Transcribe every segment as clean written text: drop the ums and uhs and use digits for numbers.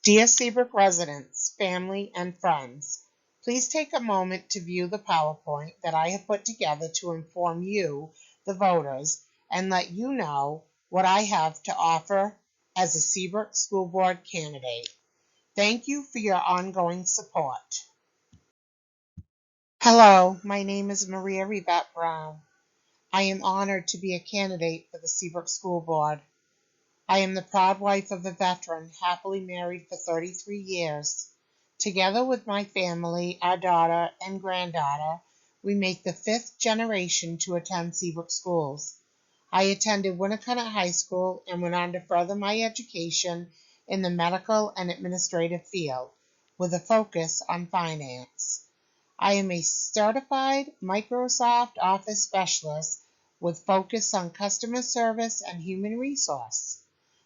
Dear Seabrook residents, family, and friends, please take a moment to view the PowerPoint that I have put together to inform you, the voters, and let you know what I have to offer as a Seabrook School Board candidate. Thank you for your ongoing support. Hello, my name is Maria Rivette Brown. I am honored to be a candidate for the Seabrook School Board. I am the proud wife of a veteran, happily married for 33 years. Together with my family, our daughter and granddaughter, we make the fifth generation to attend Seabrook Schools. I attended Winnicott High School and went on to further my education in the medical and administrative field, with a focus on finance. I am a certified Microsoft Office specialist with focus on customer service and human resource.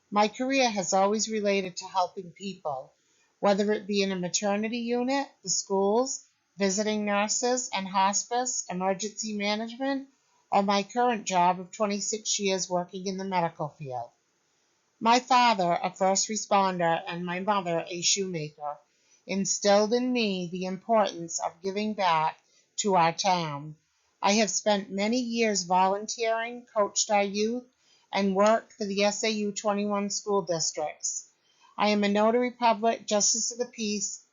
My career has always related to helping people, whether it be in a maternity unit, the schools, visiting nurses and hospice, emergency management, or my current job of 26 years working in the medical field. My father, a first responder, and my mother, a shoemaker, instilled in me the importance of giving back to our town. I have spent many years volunteering, coached our youth, and worked for the SAU 21 school districts. I am a notary public, justice of the peace,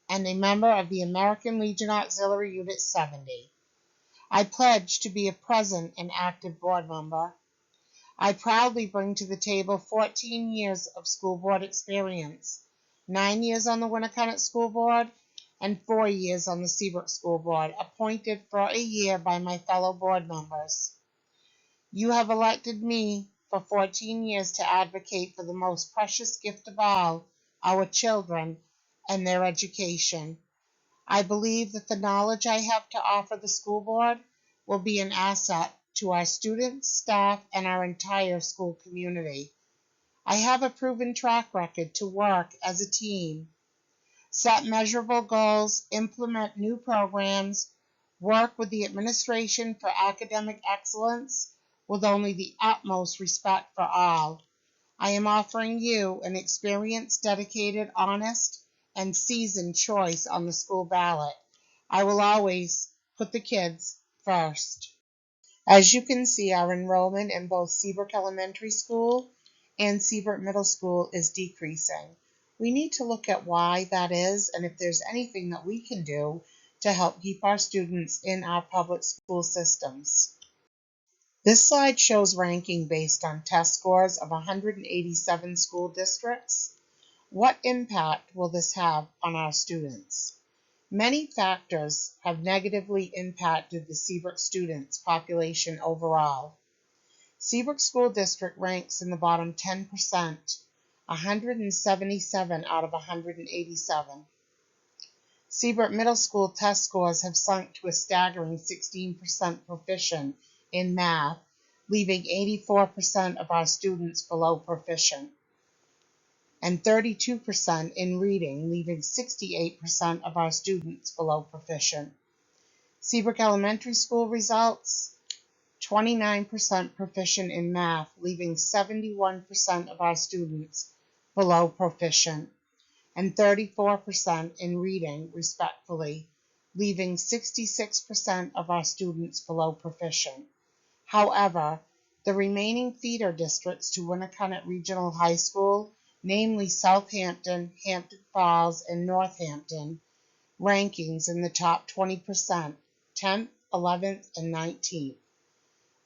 and a member of the American Legion Auxiliary Unit 70. I pledge to be a present and active board member. I proudly bring to the table 14 years of school board experience, 9 years on the Winnicott School Board, and 4 years on the Seabrook School Board, appointed for a year by my fellow board members. You have elected me for 14 years to advocate for the most precious gift of all, our children and their education. I believe that the knowledge I have to offer the school board will be an asset to our students, staff, and our entire school community. I have a proven track record to work as a team, set measurable goals, implement new programs, work with the administration for academic excellence with only the utmost respect for all. I am offering you an experienced, dedicated, honest, and seasoned choice on the school ballot. I will always put the kids first. As you can see, our enrollment in both Seabrook Elementary School and Seabrook Middle School is decreasing. We need to look at why that is and if there's anything that we can do to help keep our students in our public school systems. This slide shows ranking based on test scores of 187 school districts. What impact will this have on our students? Many factors have negatively impacted the Seabrook students' population overall. Seabrook School District ranks in the bottom 10%, 177 out of 187. Seabrook Middle School test scores have sunk to a staggering 16% proficient in math, leaving 84% of our students below proficient, and 32% in reading, leaving 68% of our students below proficient. Seabrook Elementary School results, 29% proficient in math, leaving 71% of our students below proficient, and 34% in reading, respectively, leaving 66% of our students below proficient. However, the remaining feeder districts to Winnicott Regional High School, namely Southampton, Hampton Falls, and Northampton, rankings in the top 20%, 10th, 11th, and 19th.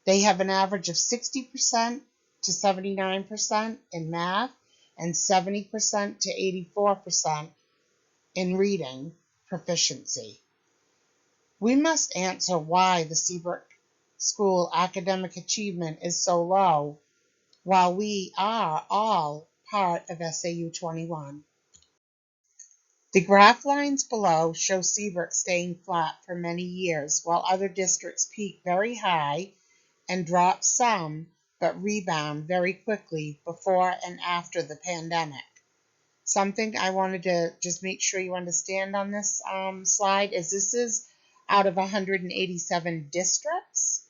They have an average of 60% to 79% in math and 70% to 84% in reading proficiency. We must answer why the Seabrook School academic achievement is so low while we are all part of SAU 21. The graph lines below show Seabrook staying flat for many years while other districts peak very high and drop some but rebound very quickly before and after the pandemic. Something I wanted to just make sure you understand on this slide is this is out of 187 districts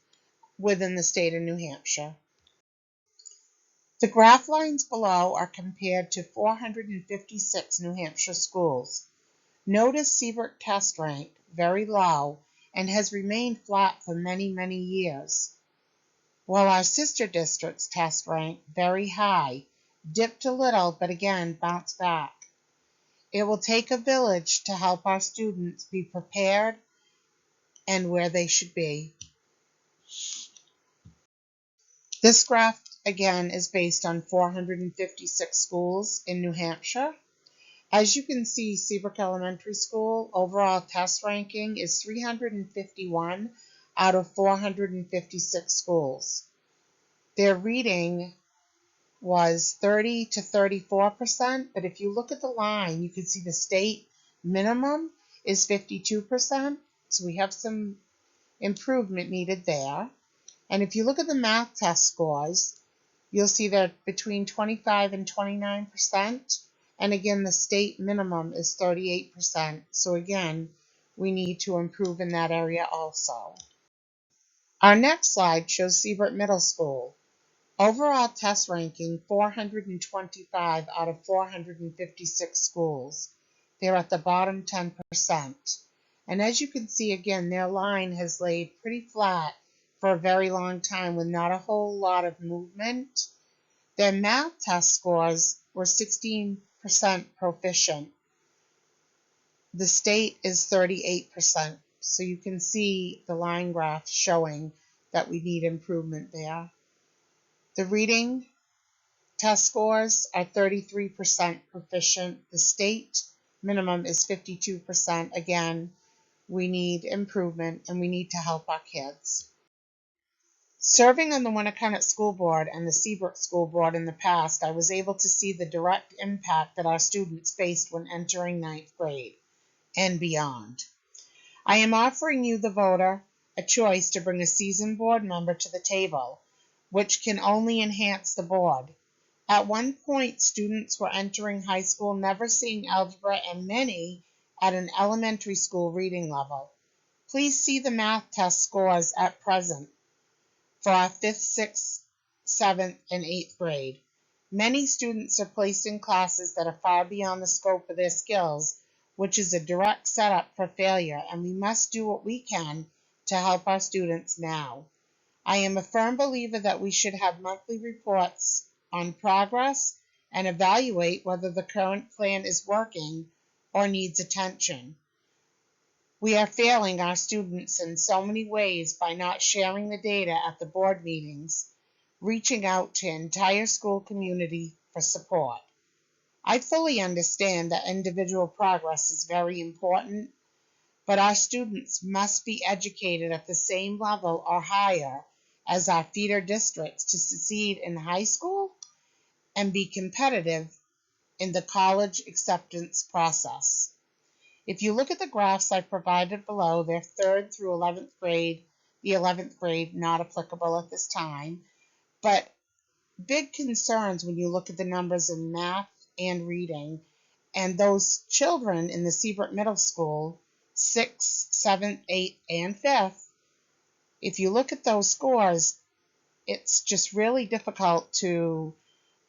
within the state of New Hampshire. The graph lines below are compared to 456 New Hampshire schools. Notice Seabrook test ranked very low and has remained flat for many, many years, while our sister district's test ranked very high, dipped a little, but again bounced back. It will take a village to help our students be prepared and where they should be. This graph, again, is based on 456 schools in New Hampshire. As you can see, Seabrook Elementary School overall test ranking is 351 out of 456 schools. Their reading was 30 to 34%, but if you look at the line, you can see the state minimum is 52%, so we have some improvement needed there. And if you look at the math test scores, you'll see they're between 25 and 29%, and again, the state minimum is 38%, so again, we need to improve in that area also. Our next slide shows Seabrook Middle School. Overall test ranking 425 out of 456 schools. They're at the bottom 10%. And as you can see again, their line has laid pretty flat for a very long time with not a whole lot of movement. Their math test scores were 16% proficient. The state is 38%. So you can see the line graph showing that we need improvement there. The reading test scores are 33% proficient. The state minimum is 52%. Again, we need improvement and we need to help our kids. Serving on the Winnacunnet School Board and the Seabrook School Board in the past, I was able to see the direct impact that our students faced when entering 9th grade and beyond. I am offering you, the voter, a choice to bring a seasoned board member to the table, which can only enhance the board. At one point, students were entering high school never seeing algebra and many at an elementary school reading level. Please see the math test scores at present for our 5th, 6th, 7th, and 8th grade. Many students are placed in classes that are far beyond the scope of their skills, which is a direct setup for failure, and we must do what we can to help our students now. I am a firm believer that we should have monthly reports on progress and evaluate whether the current plan is working or needs attention. We are failing our students in so many ways by not sharing the data at the board meetings, reaching out to entire school community for support. I fully understand that individual progress is very important, but our students must be educated at the same level or higher as our feeder districts to succeed in high school and be competitive in the college acceptance process. If you look at the graphs I provided below, they're 3rd through 11th grade, the 11th grade not applicable at this time, but big concerns when you look at the numbers in math and reading, and those children in the Seabrook Middle School, 6th, 7th, 8th, and 5th, if you look at those scores, it's just really difficult to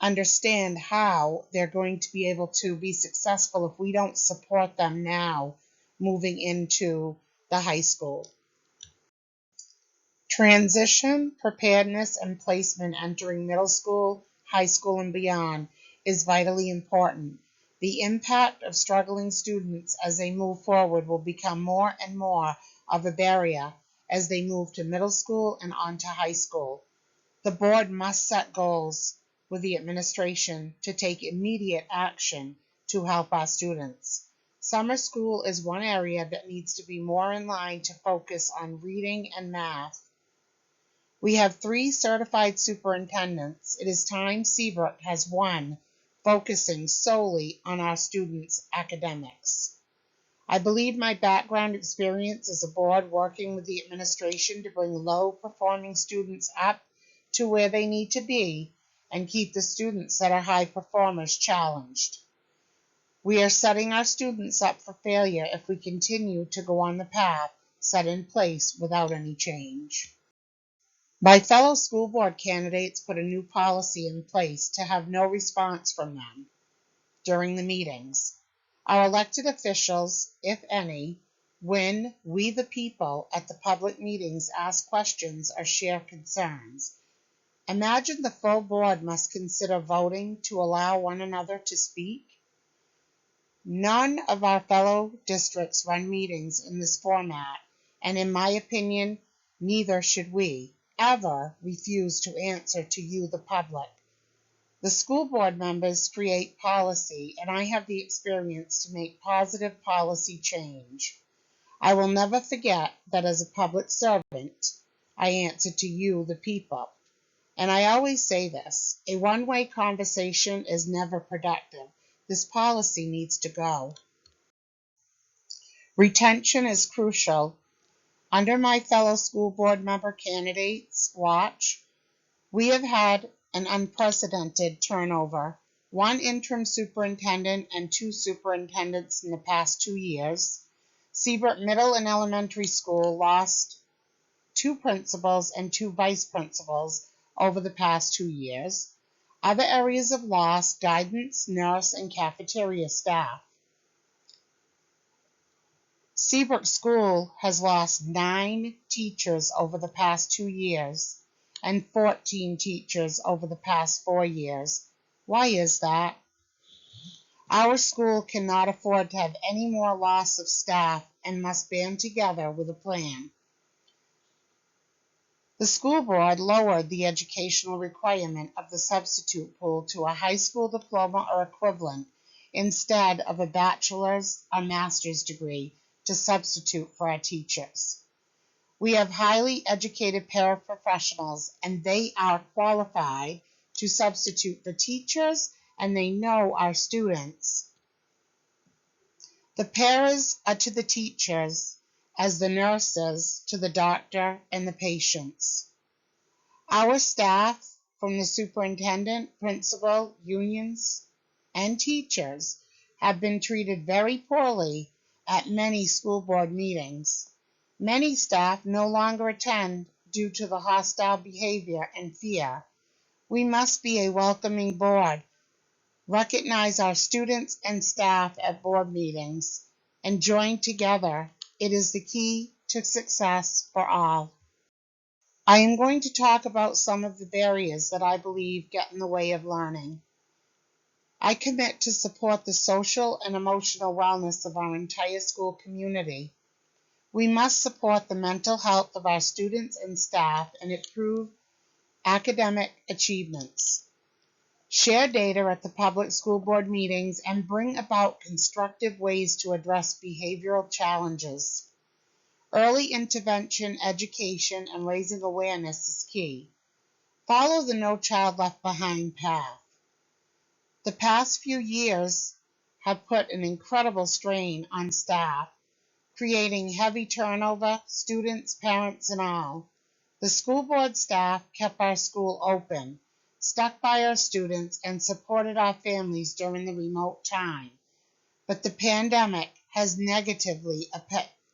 understand how they're going to be able to be successful if we don't support them now moving into the high school. Transition, preparedness, and placement entering middle school, high school, and beyond is vitally important. The impact of struggling students as they move forward will become more and more of a barrier as they move to middle school and on to high school. The board must set goals with the administration to take immediate action to help our students. Summer school is one area that needs to be more in line to focus on reading and math. We have 3 certified superintendents. It is time Seabrook has one focusing solely on our students' academics. I believe my background experience as a board working with the administration to bring low-performing students up to where they need to be and keep the students that are high performers challenged. We are setting our students up for failure if we continue to go on the path set in place without any change. My fellow school board candidates put a new policy in place to have no response from them during the meetings. Our elected officials, if any, when we the people at the public meetings ask questions or share concerns, imagine the full board must consider voting to allow one another to speak. None of our fellow districts run meetings in this format, and in my opinion, neither should we ever refuse to answer to you, the public. The school board members create policy, and I have the experience to make positive policy change. I will never forget that as a public servant, I answer to you, the people. And I always say this, a one-way conversation is never productive. This policy needs to go. Retention is crucial. Under my fellow school board member candidates' watch, we have had an unprecedented turnover. One interim superintendent and two superintendents in the past 2 years. Seabrook Middle and Elementary School lost two principals and two vice principals over the past 2 years. Other areas of loss, guidance, nurse, and cafeteria staff. Seabrook School has lost 9 teachers over the past 2 years and 14 teachers over the past 4 years. Why is that? Our school cannot afford to have any more loss of staff and must band together with a plan. The school board lowered the educational requirement of the substitute pool to a high school diploma or equivalent instead of a bachelor's or master's degree to substitute for our teachers. We have highly educated paraprofessionals, and they are qualified to substitute for teachers, and they know our students. The paras are to the teachers as the nurses to the doctor and the patients. Our staff, from the superintendent, principal, unions, and teachers, have been treated very poorly at many school board meetings. Many staff no longer attend due to the hostile behavior and fear. We must be a welcoming board, recognize our students and staff at board meetings, and join together. It is the key to success for all. I am going to talk about some of the barriers that I believe get in the way of learning. I commit to support the social and emotional wellness of our entire school community. We must support the mental health of our students and staff and improve academic achievements. Share data at the public school board meetings and bring about constructive ways to address behavioral challenges. Early intervention, education, and raising awareness is key. Follow the No Child Left Behind path. The past few years have put an incredible strain on staff, creating heavy turnover, students, parents, and all. The school board staff kept our school open, stuck by our students, and supported our families during the remote time. But the pandemic has negatively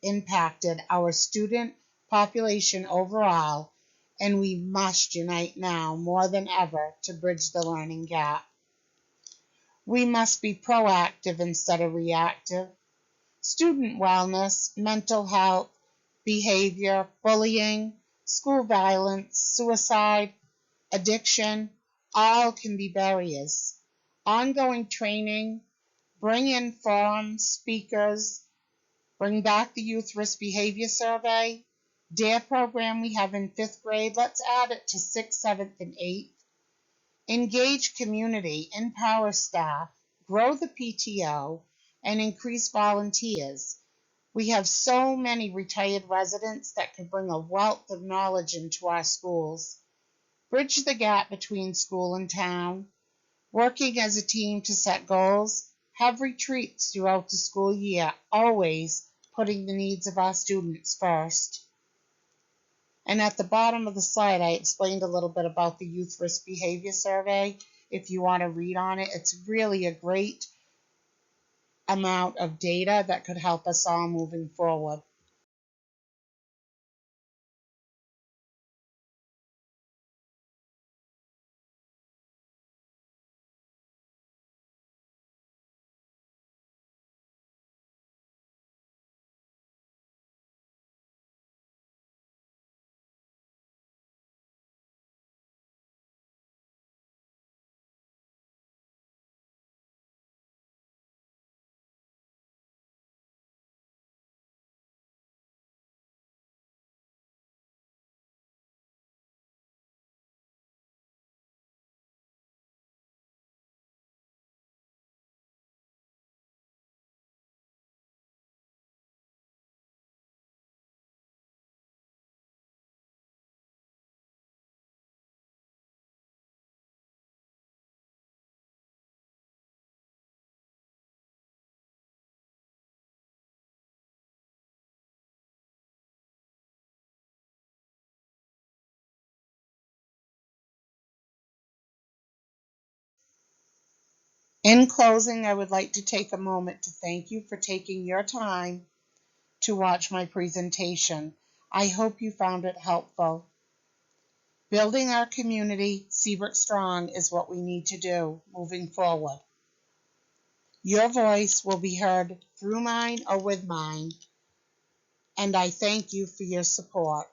impacted our student population overall, and we must unite now more than ever to bridge the learning gap. We must be proactive instead of reactive. Student wellness, mental health, behavior, bullying, school violence, suicide, addiction, all can be barriers. Ongoing training, bring in forums, speakers, bring back the Youth Risk Behavior Survey, DARE program we have in 5th grade, let's add it to 6th, 7th, and 8th. Engage community, empower staff, grow the PTO, and increase volunteers. We have so many retired residents that could bring a wealth of knowledge into our schools. Bridge the gap between school and town. Working as a team to set goals. Have retreats throughout the school year, always putting the needs of our students first. And at the bottom of the slide, I explained a little bit about the Youth Risk Behavior Survey. If you want to read on it, it's really a great amount of data that could help us all moving forward. In closing, I would like to take a moment to thank you for taking your time to watch my presentation. I hope you found it helpful. Building our community, Seabrook Strong, is what we need to do moving forward. Your voice will be heard through mine or with mine, and I thank you for your support.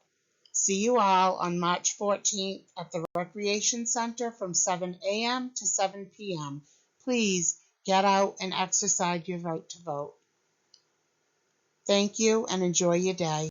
See you all on March 14th at the Recreation Center from 7 a.m. to 7 p.m. Please get out and exercise your right to vote. Thank you and enjoy your day.